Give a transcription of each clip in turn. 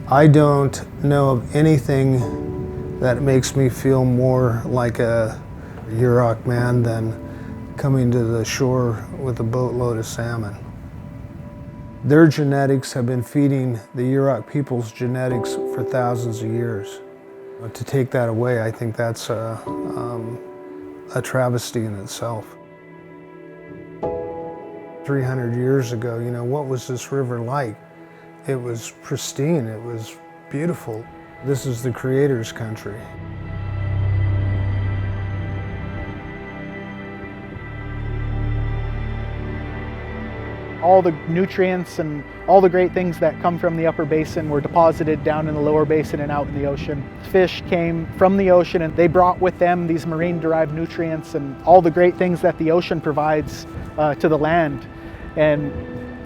I don't know of anything that makes me feel more like a Yurok man than coming to the shore with a boatload of salmon. Their genetics have been feeding the Yurok people's genetics for thousands of years. To take that away, I think that's a travesty in itself. 300 years ago, what was this river like? It was pristine, it was beautiful. This is the Creator's country. All the nutrients and all the great things that come from the upper basin were deposited down in the lower basin and out in the ocean. Fish came from the ocean and they brought with them these marine-derived nutrients and all the great things that the ocean provides to the land. And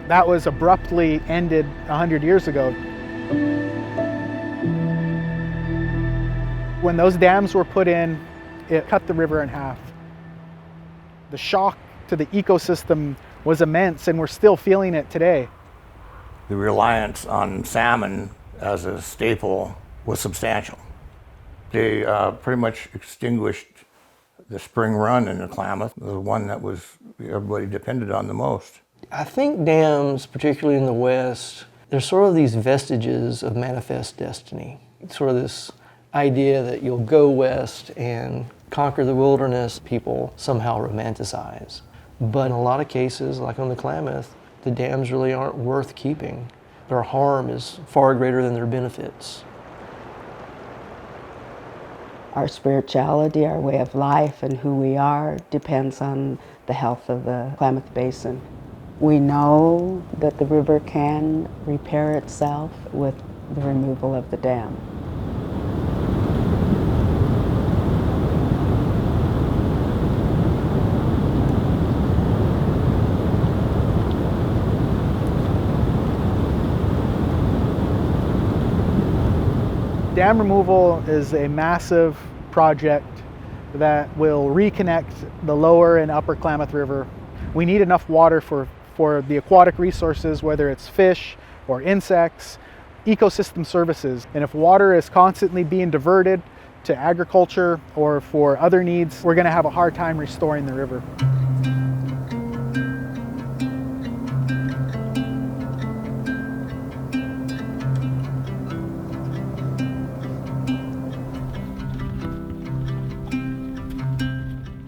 that was abruptly ended 100 years ago. When those dams were put in, it cut the river in half. The shock to the ecosystem was immense, and we're still feeling it today. The reliance on salmon as a staple was substantial. They pretty much extinguished the spring run in the Klamath, the one that everybody depended on the most. I think dams, particularly in the West, they're sort of these vestiges of manifest destiny. It's sort of this idea that you'll go west and conquer the wilderness, people somehow romanticize. But in a lot of cases, like on the Klamath, the dams really aren't worth keeping. Their harm is far greater than their benefits. Our spirituality, our way of life, and who we are depends on the health of the Klamath Basin. We know that the river can repair itself with the removal of the dam. Dam removal is a massive project that will reconnect the lower and upper Klamath River. We need enough water for the aquatic resources, whether it's fish or insects, ecosystem services. And if water is constantly being diverted to agriculture or for other needs, we're going to have a hard time restoring the river.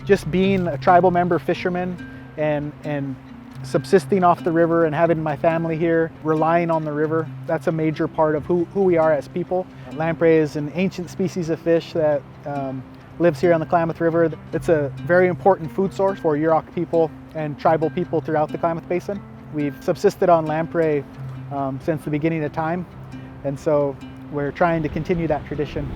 Just being a tribal member fisherman and subsisting off the river and having my family here, relying on the river, that's a major part of who we are as people. Lamprey is an ancient species of fish that lives here on the Klamath River. It's a very important food source for Yurok people and tribal people throughout the Klamath Basin. We've subsisted on lamprey since the beginning of time, and so we're trying to continue that tradition.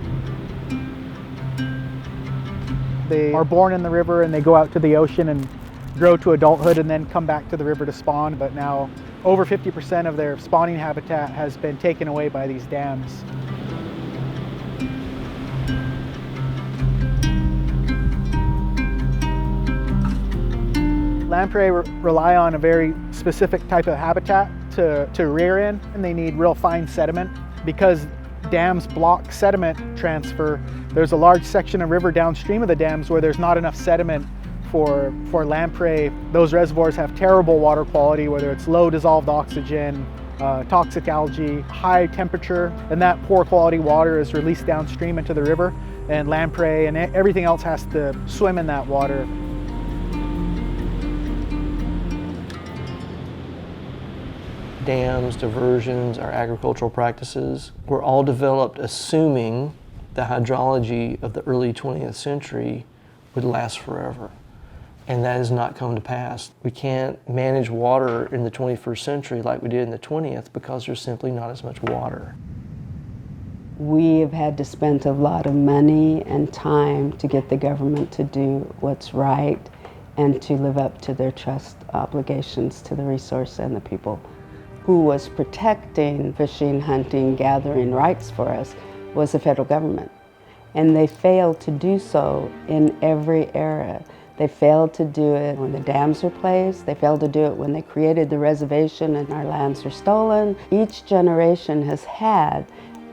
They are born in the river and they go out to the ocean and grow to adulthood and then come back to the river to spawn, but now over 50% of their spawning habitat has been taken away by these dams. Lamprey rely on a very specific type of habitat to rear in, and they need real fine sediment. Because dams block sediment transfer, there's a large section of river downstream of the dams where there's not enough sediment for lamprey. Those reservoirs have terrible water quality, whether it's low dissolved oxygen, toxic algae, high temperature, and that poor quality water is released downstream into the river, and lamprey and everything else has to swim in that water. Dams, diversions, our agricultural practices were all developed assuming the hydrology of the early 20th century would last forever. And that has not come to pass. We can't manage water in the 21st century like we did in the 20th because there's simply not as much water. We have had to spend a lot of money and time to get the government to do what's right and to live up to their trust obligations to the resource and the people. Who was protecting fishing, hunting, gathering rights for us was the federal government. And they failed to do so in every era. They failed to do it when the dams were placed. They failed to do it when they created the reservation and our lands were stolen. Each generation has had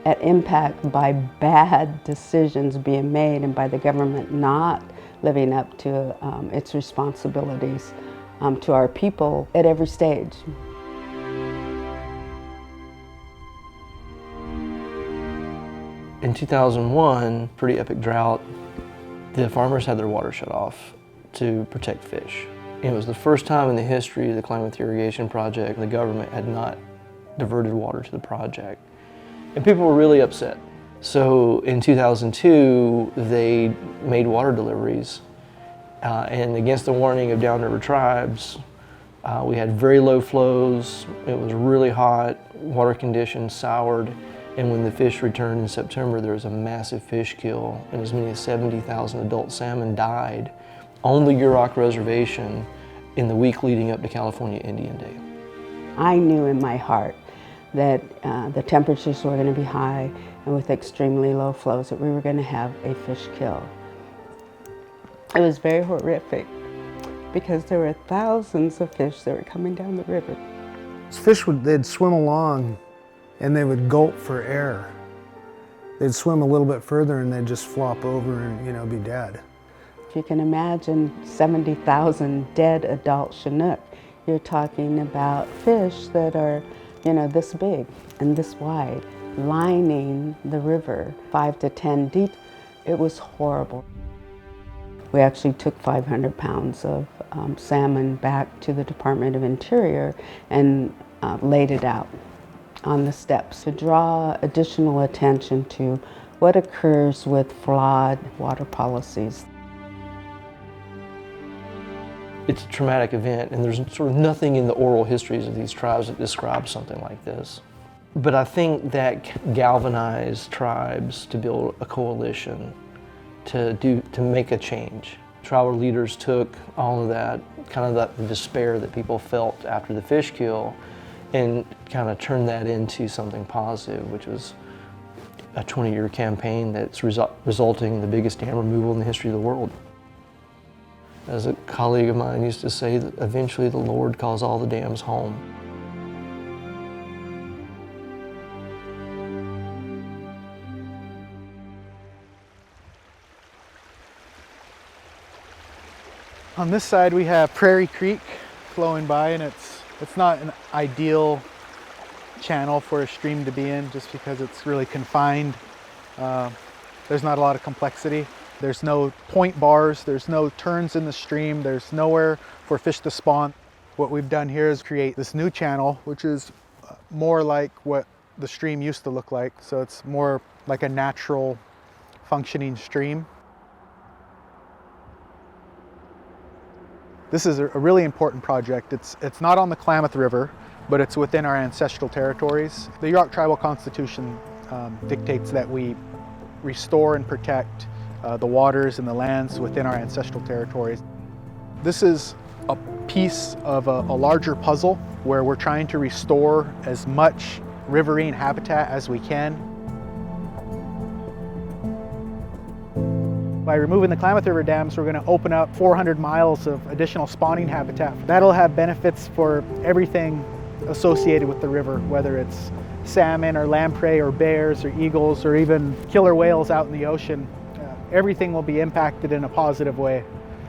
an impact by bad decisions being made and by the government not living up to its responsibilities to our people at every stage. In 2001, pretty epic drought, the farmers had their water shut off to protect fish. It was the first time in the history of the Klamath Irrigation Project the government had not diverted water to the project. And people were really upset. So in 2002, they made water deliveries. And against the warning of downriver tribes, we had very low flows. It was really hot, water conditions soured. And when the fish returned in September, there was a massive fish kill, and as many as 70,000 adult salmon died on the Yurok Reservation in the week leading up to California Indian Day. I knew in my heart that the temperatures were going to be high, and with extremely low flows that we were going to have a fish kill. It was very horrific because there were thousands of fish that were coming down the river. Fish they'd swim along and they would gulp for air. They'd swim a little bit further and they'd just flop over and be dead. If you can imagine 70,000 dead adult Chinook, you're talking about fish that are this big and this wide, lining the river 5 to 10 deep. It was horrible. We actually took 500 pounds of salmon back to the Department of Interior and laid it out on the steps to draw additional attention to what occurs with flawed water policies. It's a traumatic event, and there's sort of nothing in the oral histories of these tribes that describes something like this. But I think that galvanized tribes to build a coalition to make a change. Tribal leaders took all of that, kind of the despair that people felt after the fish kill, and kind of turned that into something positive, which was a 20-year campaign that's resulting in the biggest dam removal in the history of the world. As a colleague of mine used to say, that eventually the Lord calls all the dams home. On this side we have Prairie Creek flowing by, and it's not an ideal channel for a stream to be in just because it's really confined. There's not a lot of complexity. There's no point bars, there's no turns in the stream, there's nowhere for fish to spawn. What we've done here is create this new channel, which is more like what the stream used to look like. So it's more like a natural functioning stream. This is a really important project. It's not on the Klamath River, but it's within our ancestral territories. The Yurok Tribal Constitution dictates that we restore and protect the waters and the lands within our ancestral territories. This is a piece of a larger puzzle where we're trying to restore as much riverine habitat as we can. By removing the Klamath River dams, we're going to open up 400 miles of additional spawning habitat. That'll have benefits for everything associated with the river, whether it's salmon or lamprey or bears or eagles or even killer whales out in the ocean. Everything will be impacted in a positive way.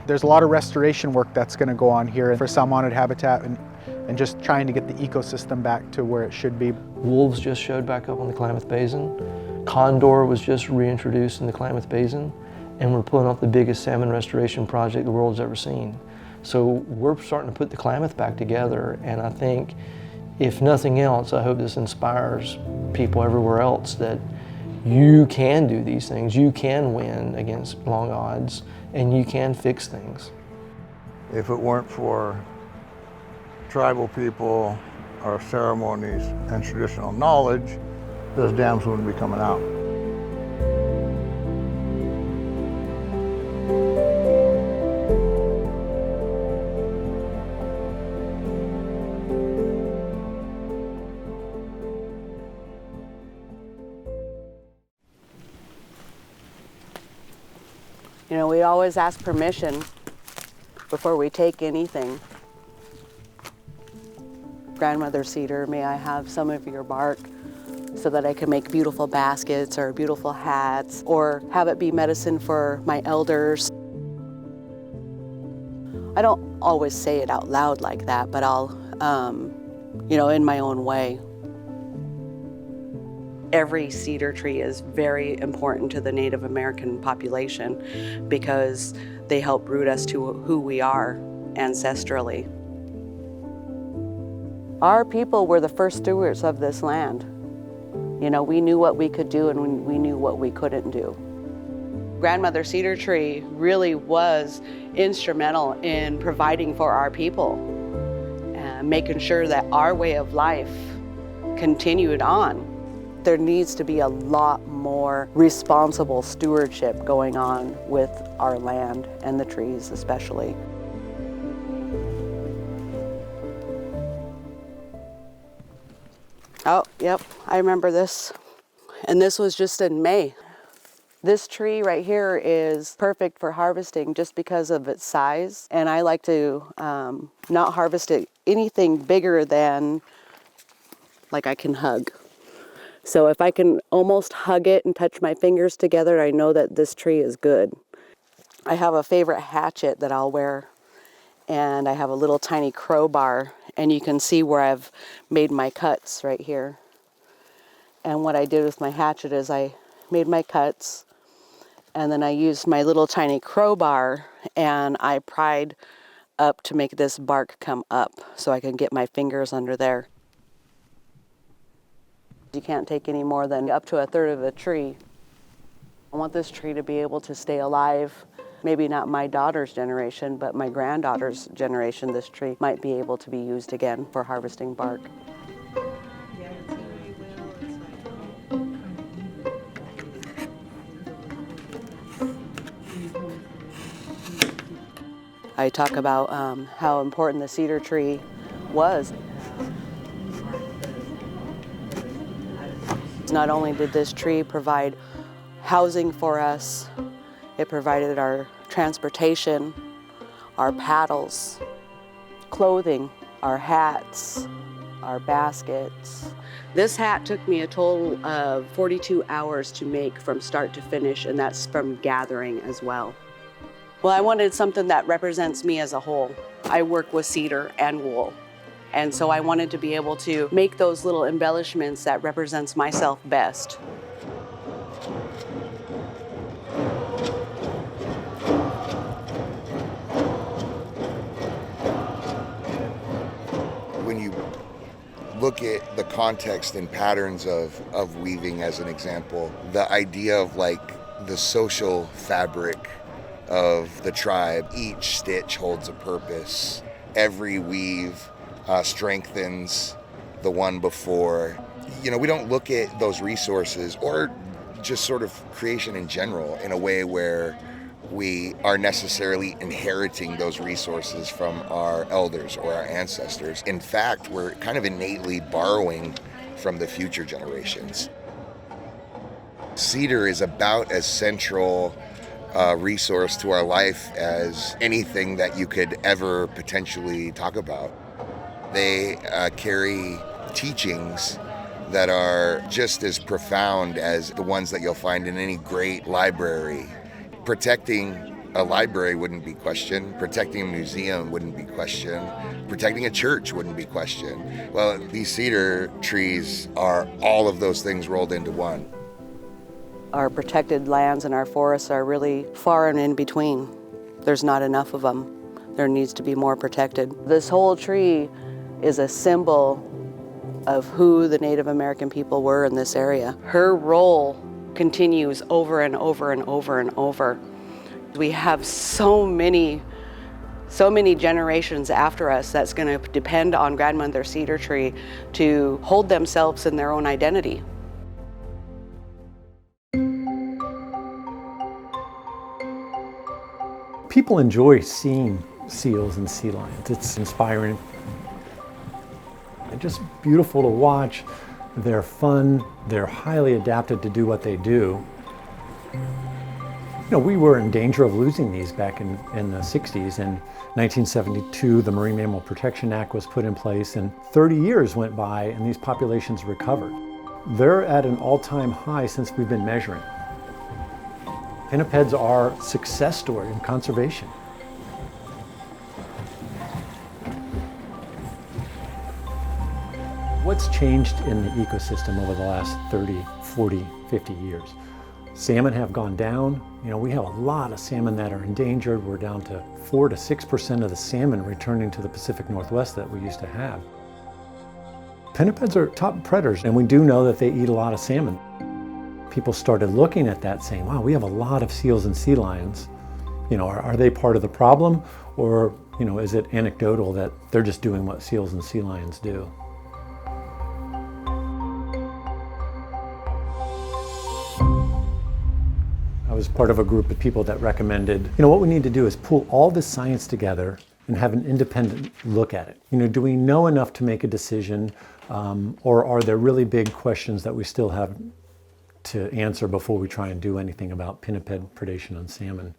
There's a lot of restoration work that's going to go on here for salmonid habitat and just trying to get the ecosystem back to where it should be. Wolves just showed back up on the Klamath Basin. Condor was just reintroduced in the Klamath Basin. And we're pulling off the biggest salmon restoration project the world's ever seen. So we're starting to put the Klamath back together, and I think, if nothing else, I hope this inspires people everywhere else that you can do these things, you can win against long odds, and you can fix things. If it weren't for tribal people, our ceremonies, and traditional knowledge, those dams wouldn't be coming out. We always ask permission Before we take anything, grandmother cedar, may I have some of your bark so that I can make beautiful baskets or beautiful hats, or have it be medicine for my elders. I don't always say it out loud like that, but I'll, in my own way. Every cedar tree is very important to the Native American population because they help root us to who we are ancestrally. Our people were the first stewards of this land. We knew what we could do and we knew what we couldn't do. Grandmother cedar tree really was instrumental in providing for our people and making sure that our way of life continued on. There needs to be a lot more responsible stewardship going on with our land and the trees especially. Oh, yep, I remember this. And this was just in May. This tree right here is perfect for harvesting just because of its size. And I like to not harvest anything bigger than like I can hug. So if I can almost hug it and touch my fingers together, I know that this tree is good. I have a favorite hatchet that I'll wear, and I have a little tiny crowbar, and you can see where I've made my cuts right here. And what I did with my hatchet is I made my cuts, and then I used my little tiny crowbar, and I pried up to make this bark come up so I can get my fingers under there. You can't take any more than up to a third of a tree. I want this tree to be able to stay alive. Maybe not my daughter's generation, but my granddaughter's generation, this tree might be able to be used again for harvesting bark. I talk about how important the cedar tree was. Not only did this tree provide housing for us, it provided our transportation, our paddles, clothing, our hats, our baskets. This hat took me a total of 42 hours to make from start to finish, and that's from gathering as well. Well, I wanted something that represents me as a whole. I work with cedar and wool. And so I wanted to be able to make those little embellishments that represents myself best. When you look at the context and patterns of weaving as an example, the idea of like the social fabric of the tribe, each stitch holds a purpose. Every weave strengthens the one before. We don't look at those resources or just sort of creation in general in a way where we are necessarily inheriting those resources from our elders or our ancestors. In fact, we're kind of innately borrowing from the future generations. Cedar is about as central resource to our life as anything that you could ever potentially talk about. They carry teachings that are just as profound as the ones that you'll find in any great library. Protecting a library wouldn't be questioned. Protecting a museum wouldn't be questioned. Protecting a church wouldn't be questioned. Well, these cedar trees are all of those things rolled into one. Our protected lands and our forests are really far and in between. There's not enough of them. There needs to be more protected. This whole tree is a symbol of who the Native American people were in this area. Her role continues over and over and over and over. We have so many generations after us that's going to depend on Grandmother Cedar Tree to hold themselves in their own identity. People enjoy seeing seals and sea lions. It's inspiring. It's just beautiful to watch. They're fun. They're highly adapted to do what they do. We were in danger of losing these back in the 60s. In 1972, the Marine Mammal Protection Act was put in place, and 30 years went by and these populations recovered. They're at an all-time high since we've been measuring. Pinnipeds are a success story in conservation. What's changed in the ecosystem over the last 30, 40, 50 years? Salmon have gone down. We have a lot of salmon that are endangered. We're down to 4 to 6% of the salmon returning to the Pacific Northwest that we used to have. Pinnipeds are top predators, and we do know that they eat a lot of salmon. People started looking at that saying, wow, we have a lot of seals and sea lions. Are they part of the problem? Or, is it anecdotal that they're just doing what seals and sea lions do? I was part of a group of people that recommended, what we need to do is pull all this science together and have an independent look at it. Do we know enough to make a decision, or are there really big questions that we still have to answer before we try and do anything about pinniped predation on salmon?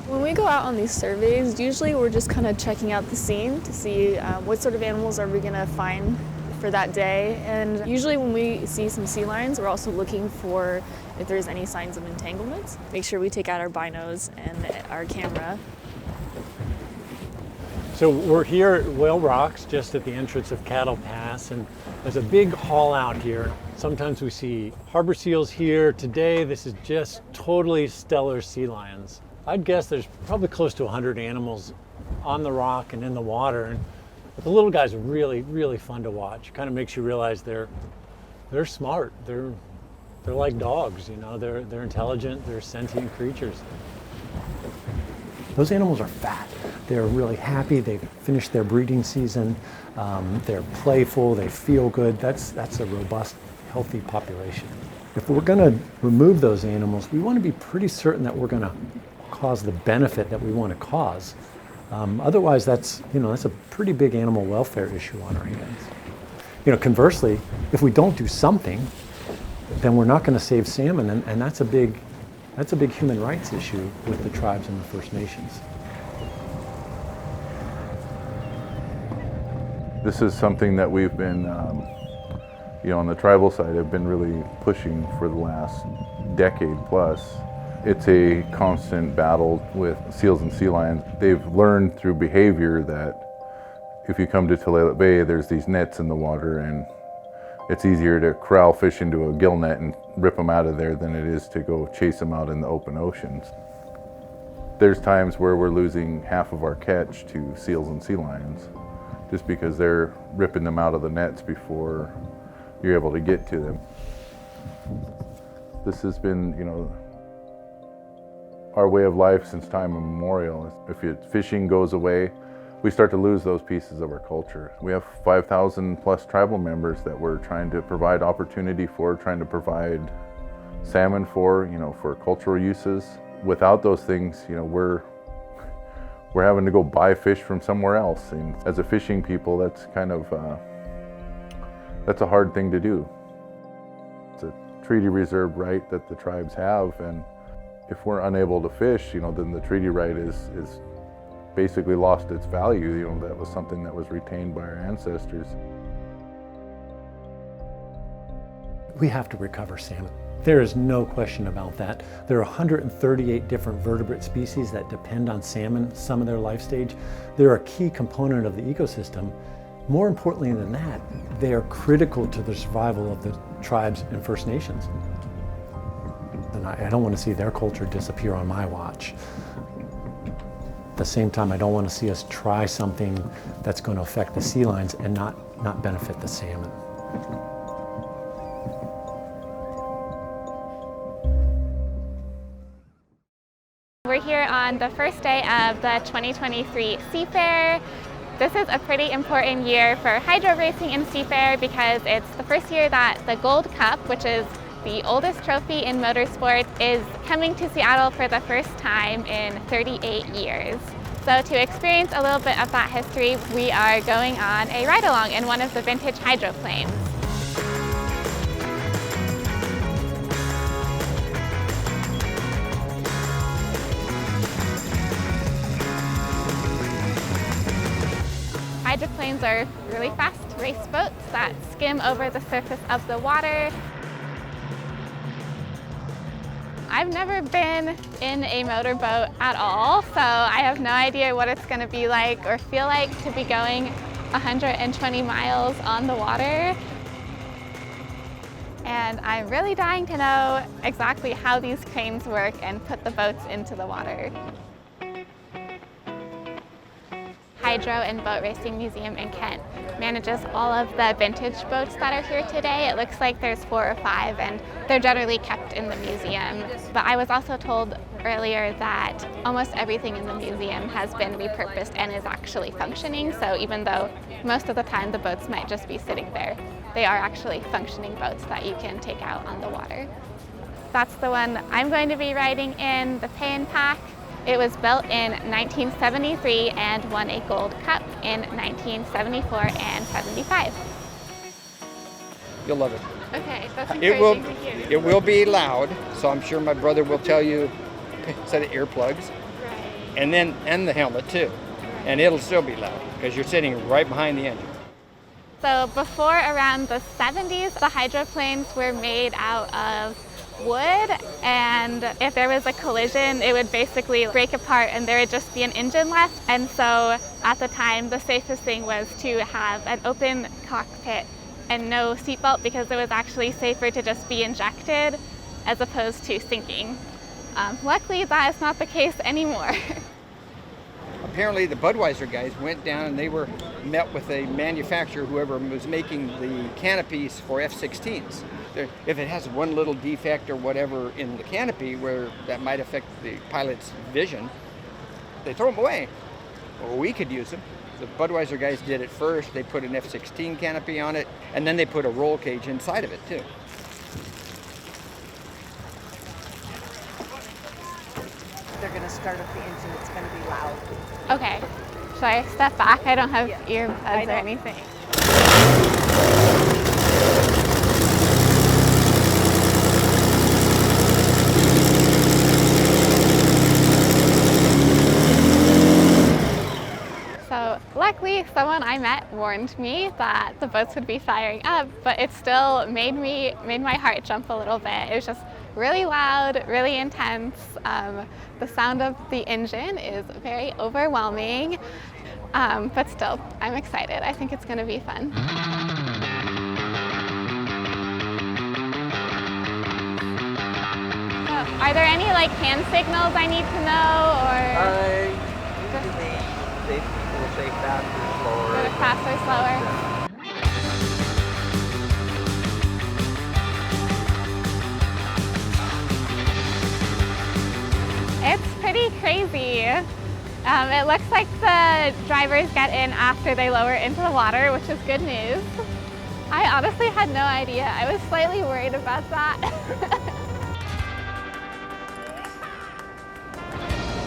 When we go out on these surveys, usually we're just kind of checking out the scene to see what sort of animals are we going to find for that day. And usually when we see some sea lions, we're also looking for if there's any signs of entanglements. Make sure we take out our binos and our camera. So we're here at Whale Rocks, just at the entrance of Cattle Pass, and there's a big haul out here. Sometimes we see harbor seals here. Today, this is just totally stellar sea lions. I'd guess there's probably close to 100 animals on the rock and in the water. And the little guys are really, really fun to watch. Kind of makes you realize they're smart. They're like dogs, They're intelligent. They're sentient creatures. Those animals are fat. They're really happy. They've finished their breeding season. They're playful. They feel good. That's a robust, healthy population. If we're going to remove those animals, we want to be pretty certain that we're going to cause the benefit that we want to cause. Otherwise, that's a pretty big animal welfare issue on our hands. Conversely, if we don't do something, then we're not going to save salmon, and that's a big human rights issue with the tribes and the First Nations. This is something that we've been, on the tribal side, have been really pushing for the last decade plus. It's a constant battle with seals and sea lions. They've learned through behavior that if you come to Tulalip Bay, there's these nets in the water, and it's easier to corral fish into a gill net and rip them out of there than it is to go chase them out in the open oceans. There's times where we're losing half of our catch to seals and sea lions just because they're ripping them out of the nets before you're able to get to them. This has been, our way of life since time immemorial. If fishing goes away, we start to lose those pieces of our culture. We have 5,000 plus tribal members that we're trying to provide opportunity for, trying to provide salmon for, for cultural uses. Without those things, we're having to go buy fish from somewhere else. And as a fishing people, that's kind of, that's a hard thing to do. It's a treaty reserve right that the tribes have, and if we're unable to fish, then the treaty right is basically lost its value. That was something that was retained by our ancestors. We have to recover salmon. There is no question about that. There are 138 different vertebrate species that depend on salmon, some of their life stage. They're a key component of the ecosystem. More importantly than that, they are critical to the survival of the tribes and First Nations. And I don't want to see their culture disappear on my watch. At the same time, I don't want to see us try something that's going to affect the sea lions and not benefit the salmon. We're here on the first day of the 2023 Seafair. This is a pretty important year for hydro racing and Seafair because it's the first year that the Gold Cup, which is the oldest trophy in motorsport, is coming to Seattle for the first time in 38 years. So to experience a little bit of that history, we are going on a ride-along in one of the vintage hydroplanes. hydroplanes are really fast race boats that skim over the surface of the water. I've never been in a motorboat at all, so I have no idea what it's going to be like or feel like to be going 120 miles on the water. And I'm really dying to know exactly how these cranes work and put the boats into the water. Hydro and Boat Racing Museum in Kent manages all of the vintage boats that are here today. It looks like there's 4 or 5, and they're generally kept in the museum. But I was also told earlier that almost everything in the museum has been repurposed and is actually functioning. So even though most of the time the boats might just be sitting there, they are actually functioning boats that you can take out on the water. That's the one I'm going to be riding in, the Pay and Pack. It was built in 1973 and won a gold cup in 1974 and 75. You'll love it. Okay, that's encouraging to hear. It will be loud, so I'm sure my brother will tell you set of earplugs. Right. And the helmet too. And it'll still be loud because you're sitting right behind the engine. So before around the 70s, the hydroplanes were made out of wood, and if there was a collision, it would basically break apart and there would just be an engine left. And so at the time, the safest thing was to have an open cockpit and no seatbelt, because it was actually safer to just be injected as opposed to sinking. Luckily, that is not the case anymore. Apparently the Budweiser guys went down and they were met with a manufacturer, whoever was making the canopies for F-16s. If it has one little defect or whatever in the canopy where that might affect the pilot's vision, they throw them away. Well, we could use them. The Budweiser guys did it first. They put an F-16 canopy on it, and then they put a roll cage inside of it too. They're going to start up the engine. It's going to be loud. Okay, should I step back? I don't have earbuds or anything. So luckily, someone I met warned me that the boats would be firing up, but it still made my heart jump a little bit. It was just really loud, really intense. The sound of the engine is very overwhelming, but still, I'm excited. I think it's going to be fun. Are there any hand signals I need to know, or? They say faster, slower. Go faster, slower. It's pretty crazy. It looks like the drivers get in after they lower into the water, which is good news. I honestly had no idea. I was slightly worried about that.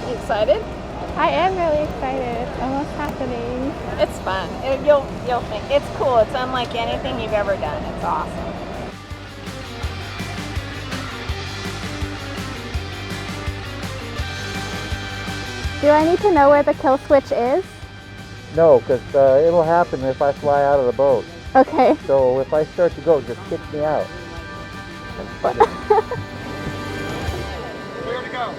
You excited? I am really excited. Almost happening. It's fun. You'll think it's cool. It's unlike anything you've ever done. It's awesome. Do I need to know where the kill switch is? No, because it'll happen if I fly out of the boat. Okay. So if I start to go, just kick me out. Clear to go.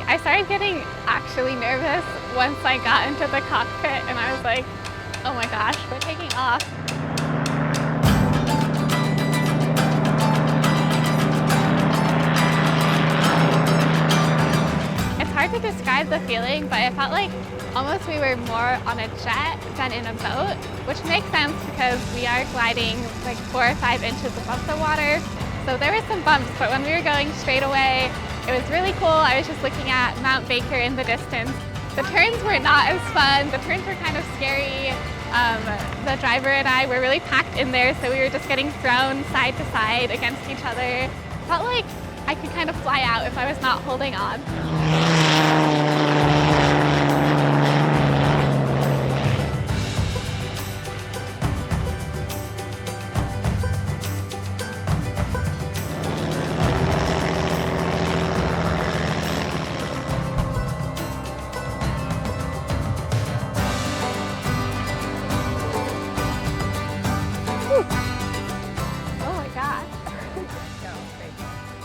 I started getting actually nervous once I got into the cockpit, and I was like, oh my gosh, we're taking off. It's hard to describe the feeling, but it felt like almost we were more on a jet than in a boat, which makes sense because we are gliding 4 or 5 inches above the water. So there were some bumps, but when we were going straight away, it was really cool. I was just looking at Mount Baker in the distance. The turns were not as fun. The turns were kind of scary. The driver and I were really packed in there, so we were just getting thrown side to side against each other. Felt like I could kind of fly out if I was not holding on.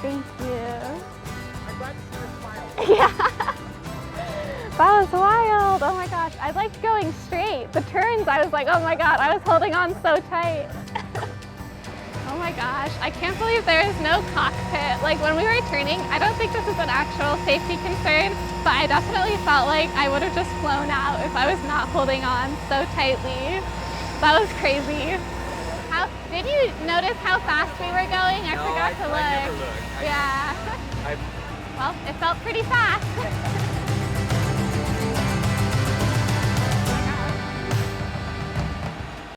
Thank you. I'm glad to see her smile. Yeah. That was wild. Oh my gosh. I liked going straight. The turns, I was like, oh my God, I was holding on so tight. Oh my gosh. I can't believe there is no cockpit. Like when we were turning, I don't think this is an actual safety concern, but I definitely felt like I would have just flown out if I was not holding on so tightly. That was crazy. Did you notice how fast we were going? I forgot to look. I never looked. Yeah. Well, it felt pretty fast.